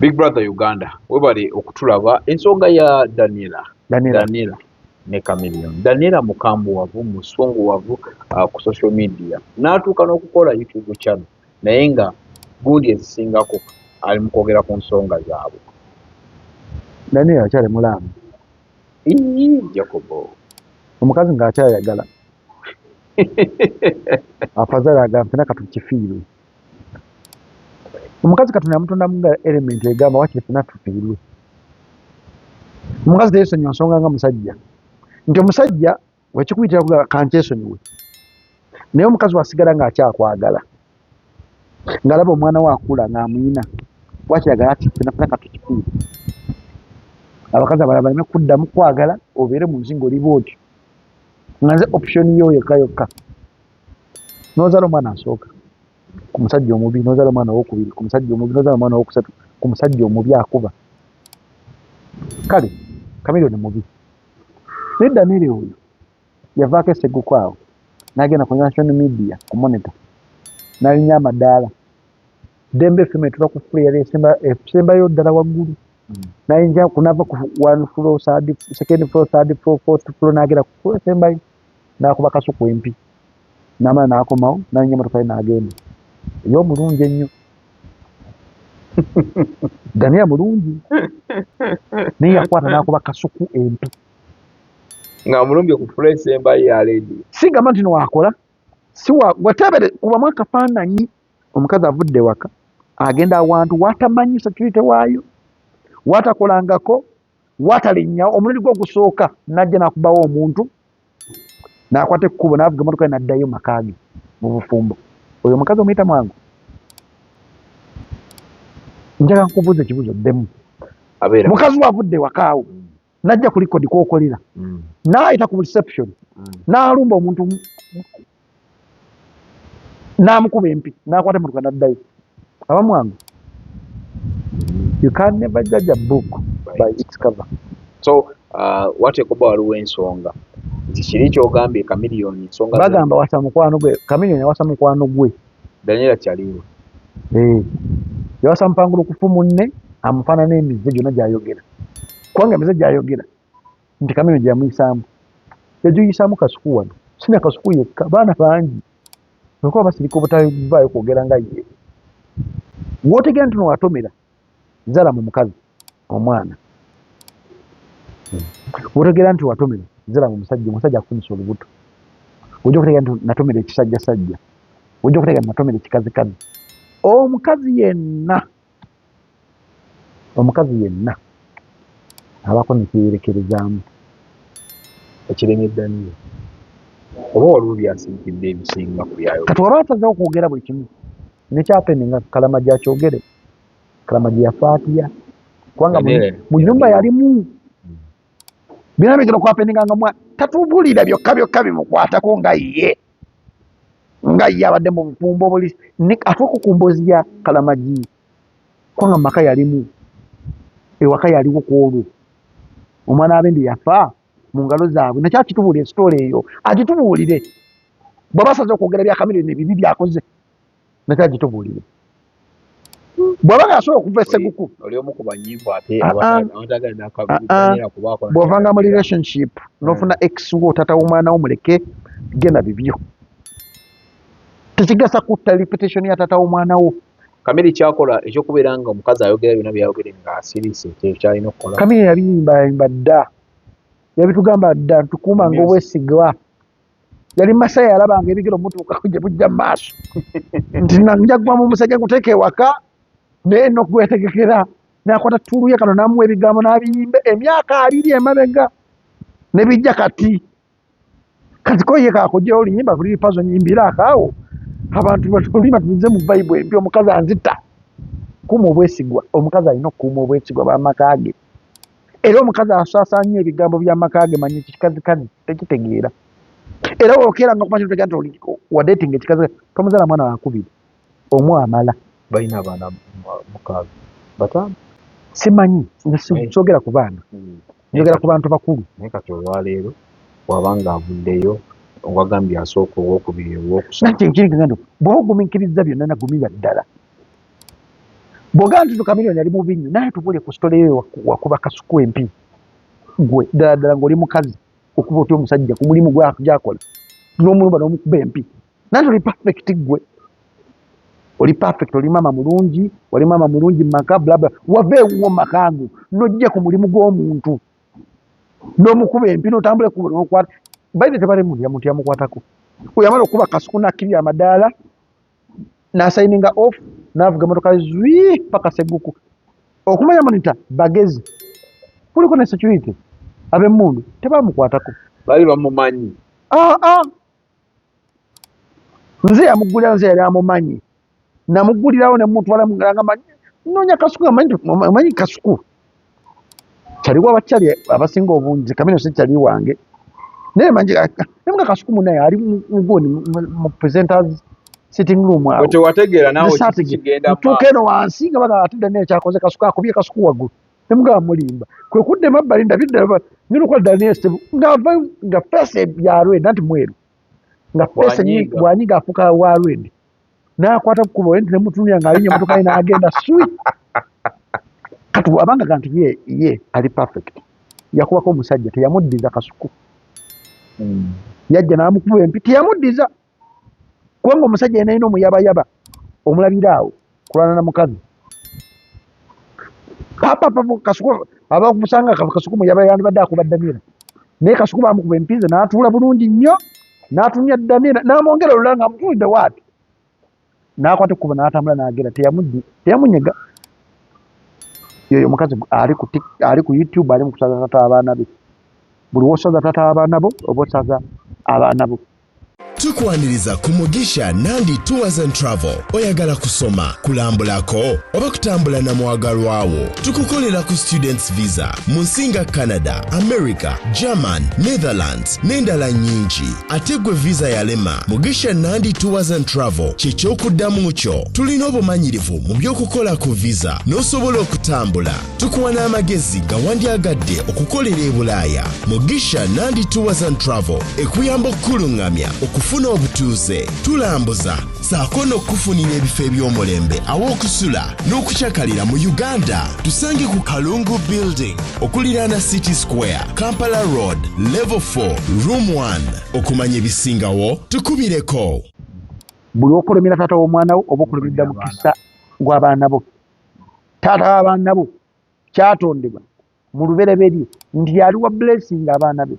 Big Brother Uganda webali okutulaba ensonga ya Daniela ne Chameleone. Daniela mukambuwavu musunguwavu ku social media n'atuuka n'okukola YouTube channel naye nga gundi ezisingako ali mu kwogera ku nsonga zaabwe. Daniela akyali mulamu. Jacobo omukazi ng'akyayagala afazala agamba ffenna katukifiirwe. Omukazi Katonda yamutondamu nga element egamba wakiri ffenna tufiirwe. Omukazi teyeesonyiwa nsonga nga musajja nti omusajja wekikuyitira kankyesonyiwe naye omukazi wasigala ng'akyakwagala ng'alaba omwana we akula ng'amuyina wakiragala ati ffenna katukifiirwe. Abakazi abalala baleme kuddamu kwagala obeere mu nsi ng'oli bw'otyo nga nze option yo yokka yokka. N'ozaala omwana asooka ku musajja omubi, n'ozaala omwana owokubiri ku musajja omubi, n'ozaala omwana owokusatu ku musajja omubi akuba. Kale Chameleone mubi naye Daniela oyo yavaako esseguko awo n'agenda ku national media ku monitor n'alinnya amadaala Dembe FM etuula ku floor yali esembayo ddala waggulu n'ayinja kunava ku one floor second floor third floor fourth floor n'agenda ku floor esembayo n'akuba kasuku empi n'amala n'akomawo n'alinnya emmotoka ye n'agenda. Yo mulungi ennyo Daniela mulungi naye yakwata n'akuba kasuku empi nga mulumbi ku floor esembayo ya lady. Sigamba nti nwakola watebere kubamu akafaananyi omukazi avudde waka agenda awantu watamanyi security waayo watakolangako watalinnyawo omulundi gwe ogusooka najja nakubawo omuntu nakwata ekkubo navuga emmotoka naddayo makaage mu bufumbo. Oyo omukazi omuyita mwangu. Njagala nkubuuza ekibuuzo ddemu. Mukazi wavudde wakaawo najja ku likodi kwokolera n'ayita ku reception n'alumba omuntu n'amukuba empi n'akwata emmotoka naddayo. Aba mwangu. You can never judge a book by its cover. So wateekuba waliwo ensonga nti kiri kyogambye Chameleone ensonga bagamba wasa mukwano gwe Chameleone yawasa mukwano gwe Daniela kyaliwo yawasa mpangulu kufu munne amufaanana emize gyonna gy'ayogera kubanga emize gy'ayogera nti Chameleone gye yamuyisaamu yagiyisaamu kasuku wano sina kasuku yekka baana bangi olwokuba basirika obutavaayo kwogera nga ye wootegera nti nowatomera zala mu mukazi omwana wootegera nti watomera zala mu musajja omusajja akufunisa olubuto ojja okutegera nti natomera ekisajjasajja ojja okutegera nti natomera ekikazikazi. Omukazi yenna abako nekiyerekerezaamu ekiremye Daniela oba waliwo byasinkidde ebisinga ku byayo kati waba asazeewo okwogera buli kimu nekyapeninga Kalamaji akyogere. Kalamaji yafa atya kubanga mu nnyumba yalimu byonna bigenda okwapeninga nga tatubuulira byokka byokka bimukwatako nga ye abadde mu bufumbo buli ate okukumbozi ya Kalamaji kubanga mu maka yalimu ewaka yaliwo ku olwo omwana abendi yafa mu ngalo zaabwe nakyakitubuulira esitoola eyo agitubuulire bw'aba asaze okwogera bya Chameleone ebibi byakoze nakyagitubuulire bw'aba nga asobola okuva esseguku bw'ovanga mu relationship n'ofuna ex wo tata w'omwana wo muleke genda bibyo tekigasa kutta reputation ya tata w'omwana wo. Chameleone kyakola ekyokubeera nga omukazi ayogera byonna byayogere nga asiriise kyalina okukola. Chameleone yabiyimbayimba dda yabitugamba dda ntukuumanga obwesigwa yali masaya yalabanga ebigero mutuukako gye bujja mu maaso nti njagwa mu musege nguteeka ewaka naye nokwetegekera nakwata tuuluye kano namuwa ebigambo n'abiyimba emyaka 2 emabega ne bijja kati ko ye kaakojja oluyimba kuli pazo nyimbira akaawo abantu batulima tuze mu Bible empi omukazi anzita kuuma obwesigwa. Omukazi alina okukuuma obwesigwa bw'amaka ge era omukazi asaasaanya ebigambo by'amaka ge manyi ekikazikazi tekitegeera era wokeera nga kumanyi tutegera nti wadeetinga ekikazikazi tomuzaala mwana wakubiri omwamala balina abaana 5 simanyi sogera ku baana njogera ku bantu bakulu naye kati olwaleero wabanga avuddeyo wagambye asooka owokubiri owokusatu nakyo nkiri nga bw'ogumiikiriza byonna nagumira ddala bwoga nti Chameleone yali mubi nnyo naye tubule ku story eyo wakuba Kasuku MP gwe ddala ng'oli mukazi okuba otya omusajja ku mulimu gyakola n'omulumba n'omukuba MP nanti oli perfect gwe oli perfect oli mama mulungi oli mama mulungi maka blabla wave ewuwo makangu nojja ku mulimu gw'omuntu n'omukuba MP n'otambule ku n'okwata baide tebale muntu yamukwatako oyamala okuba Kasuku n'akkirya amadaala n'asayininga off n'avuga emotoka zwi paka Seguku okumanya monita bagezi kuliko ne security ab'emmundu tebamukwatako bali bamumanyi nze yamugulira nze yali amumanyi namugulirawo ne mutwala muganga manyi nonya Kasuku amanyi Kasuku kyaliwo abakyali abasinga obungi Chameleone se kyali wange naye manyi nemuga Kasuku munaye ali mugoni mu presenters sitting room awo ote wategeera nawe kigenda tukeno wansi nga baga atudde n'ekyakoze Kasuku akubye Kasuku waggulu nemuga mulimba kwe kudde mabbali ndabidde ngino kwa Daniel Steve nga face ya Rwed nanti mweru nga face ni bwanyiga afuka wa Rwed n'akwata kubo enti nemutunya ng'alinya motoka ina agenda sweet katu abanga kantu ye ali perfect yakubako omusajja teyamuddiza Kasuku yajja n'amukuba MP teyamuddiza kubanga omusajja yenayina omuyabayaba omulabiraawo kulwana na mukazi papa Kasuku abakusanga Kasuku muyabayaba yandibadde akuba Daniela naye Kasuku bamukuba empize n'atuula bulungi nnyo n'atumya Daniela n'amwongera olula nga amutuulidde waati n'akwata ekkubo n'atambula n'agenda teyamunyega yoyo omukazi ali ku YouTube ali mu kusaza tata abaana be buli wosaza tata abaana bo oba osaza abaana bo tukwaniriza ku Mugisha Nandi Tours and Travel. Oyagala kusoma, kulambulako oba kutambula na mwagalwawo. Tukukolera ku students visa mu nsinga Canada, America, German, Netherlands n'endala nyingi. Ate gwe visa yalema, Mugisha Nandi Tours and Travel ky'ekyokuddamu kyo. Tulina obumanyirivu mu by'okukola ku visa n'osobola okutambula. Tukuwa n'amagezi ga wandyagadde okukolera e Bulaaya. Mugisha Nandi Tours and Travel ekuyamba okkulungamya okufuna obutuuze, tulambuza saako n'okufunira ebifo eby'omulembe aw'okusula n'okukyakalira mu Uganda. Tusange ku Kalungu Building okuliraana City Square, Kampala Road, Level 4, Room 1. Okumanya ebisingawo tukubireko. Buli okulumira taata w'omwana wo oba okulumiridda mukisa gw'abaana bo. Taata w'abaana bo kyatondebwa mu lubereberye nti yaliwa blessing abaana be.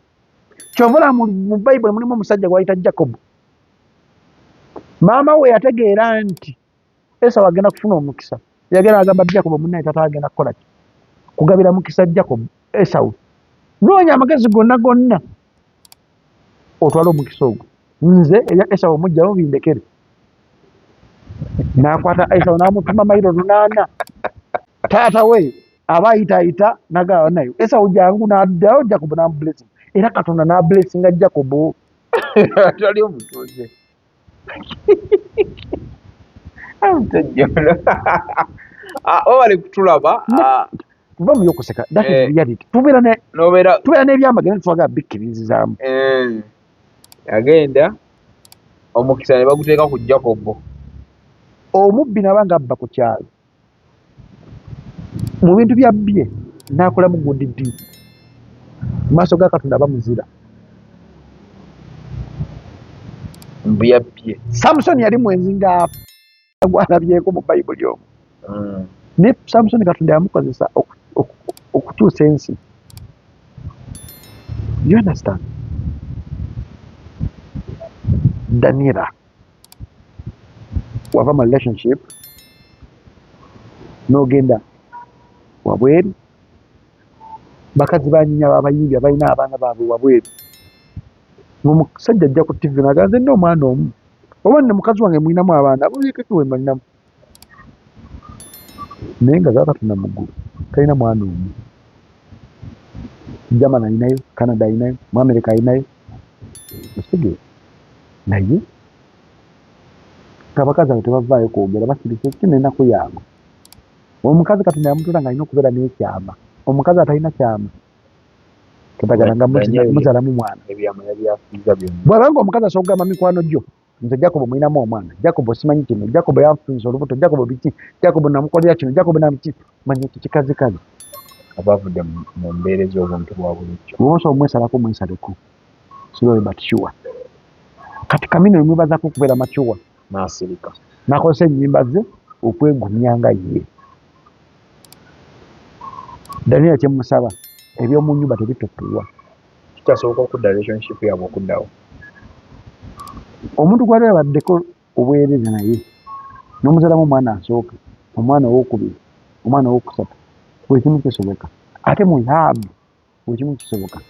Kyovula mu Bible mulimu omusajja gwayita Jacob. Maama we yategeera nti Esau agenda kufuna omukisa. Yagenda agamba Jacob munnaye taata agenda kukola ki? Kugabira mukisa Jacob Esau. Noonya amagezi gonna otwala omukisa ogwo. Nze Esau omugjawo bindekere. N'akwata Esau n'amutuma mayiro 8. Taata we aba ayita nagawa nayo. Esau jangu n'addayo Jacob n'amublessing. Era Katonda n'ablessinga Jacob. Atali omutuuze. Obali kutulaba tuba mu yokuseka that is reality. Tubeera n'ebyamagenda twaga bikkiririzaamu. Agenda omukisa ne baguteeka ku Jacob. Omubbi nabanga abba ku kyalo mu bintu byabbye n'akolamu gudidi maaso ga Katonda bamuzira. Mbuyabbye Samson yali mwenzi nga gwalabyeko mu Bayibuli omwo. Ne Samson Katonda yamukozesa okukyusa ensi. You understand? Daniela wava mu relationship n'ogenda wabweru bakazi banyinya babayimbi abalina abaana baabwe wabweru ng'omusajja ajja ku TV n'aganze nno omwana omu oba nne mukazi wange mulinamu abaana abuliketu we mbalinamu naye nga za Katonda mu ggulu talina mwana omu. German alinayo, Canada alinayo, mu America alinayo. Osige naye abakazi abo tebavaayo kwogera basirise kino ennaku yaabwe. Omukazi Katonda yamutuula ng'alina okubeera n'ekyama. Omukazi atalina kyama tatagalanga muzaalamu mwana. Ebyama yabyafiiza byonna. Bw'abanga omukazi asobola kugamba mikwano gyo nze Jacob mwinamu omwana Jacob simanyi kino Jacob yanfunza olubuto Jacob biki Jacob namukolera kino Jacob namiki manyi kikazi kazi abavudde mu mbeera ez'obuntu bwa bulijjo wonso omwesalako mwesaleko slowly but sure kati Kamino emwebazaako okubeera makyuwa n'asirika nakozesa ennyimba ze okwegumya nga ye Daniel kyemusaba ebyomu nnyumba tebitutuwa kitasoboka okudda relationship yabwe okuddawo omuntu gwali abaddeko obwereere naye n'omuzalamu omwana asooka omwana owokubiri omwana owokusatu buli kimu kisoboka ate mu yaabu buli kimu kisoboka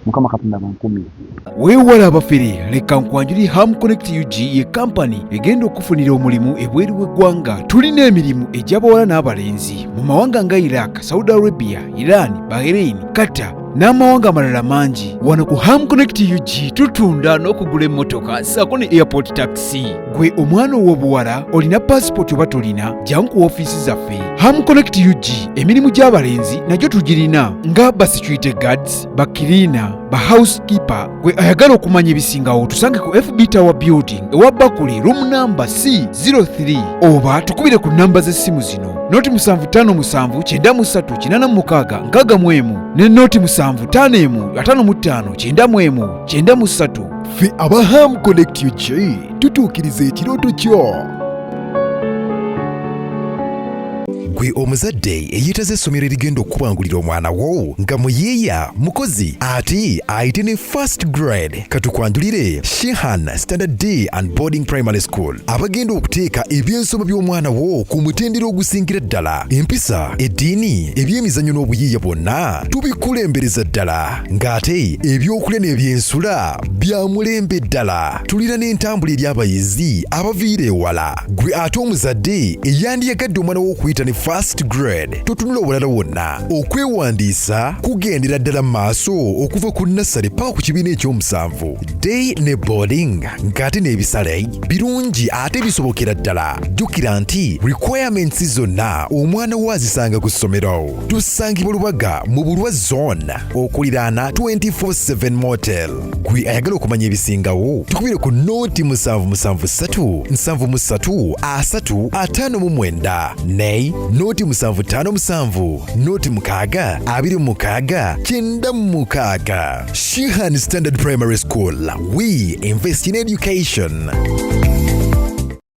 Mukama Katonda bankumire weewala abafere leka nkwanjuli Ham Connect UG ye kampani egenda okufunira omulimu ebweru w'eggwanga. Tulina emirimu egy'abawala n'abalenzi mu mawanga nga Iraq, Saudi Arabia, Iran, Bahrain, Qatar n'amawanga amalala mangi. Wano ku Ham Connect UG tutunda n'okugula emmotoka ssaako ne airport taxi. Gwe omwana ow'obuwala olina passport oba tolina, jangu ku ofiisi zaffe. Ham Connect UG emirimu gy'abalenzi nagyo tugirina nga ba security guards, ba cleaner, ba housekeeper. Gwe ayagala okumanya ebisingawo tusange ku FB Tower Building ewa Bakuli room number C03 oba tukubire ku namba z'essimu zino noti 75938386 ne noti 7551559193. Ffe aba Ham Connect UG tutuukiriza ekirooto kyo. Gwe omuzadde eyeetaze essomero erigenda okubangulira omwana wo nga muyiiya mukozi ate ayite ne first grade katukwanjulire Shehan Standard Day and Boarding Primary School abagenda okuteeka ebyensoma by'omwana wo ku mutendera ogusingira ddala. Empisa, eddiini, ebyemizannyo n'obuyiiya bwonna tubikulembereza ddala ng'ate ebyokulya n'ebyensula bya mulembe ddala. Tulina n'entambula eri abayizi abaviira ewala. Gwe ate omuzadde eyandiyagadde omwana wo okuyita ne first grade totunula obulala wonna okwewandiisa kugendera ddala mu maaso okuva ku nassale paka ku kibiina ekyomusanvu. Day ne boarding ng'ate n'ebisale birungi ate bisobokera ddala. Jjukira nti requirements zonna omwana wo azisanga ku ssomero. Tusangibwa Lubaga mu Bulwa Zone okuliraana 24/7 Motel. Gwe ayagala okumanya ebisingawo tukubire ku noti 773 73 359 ne noti 757 noti 6 26 96. Shehan Standard Primary School. We invest in education.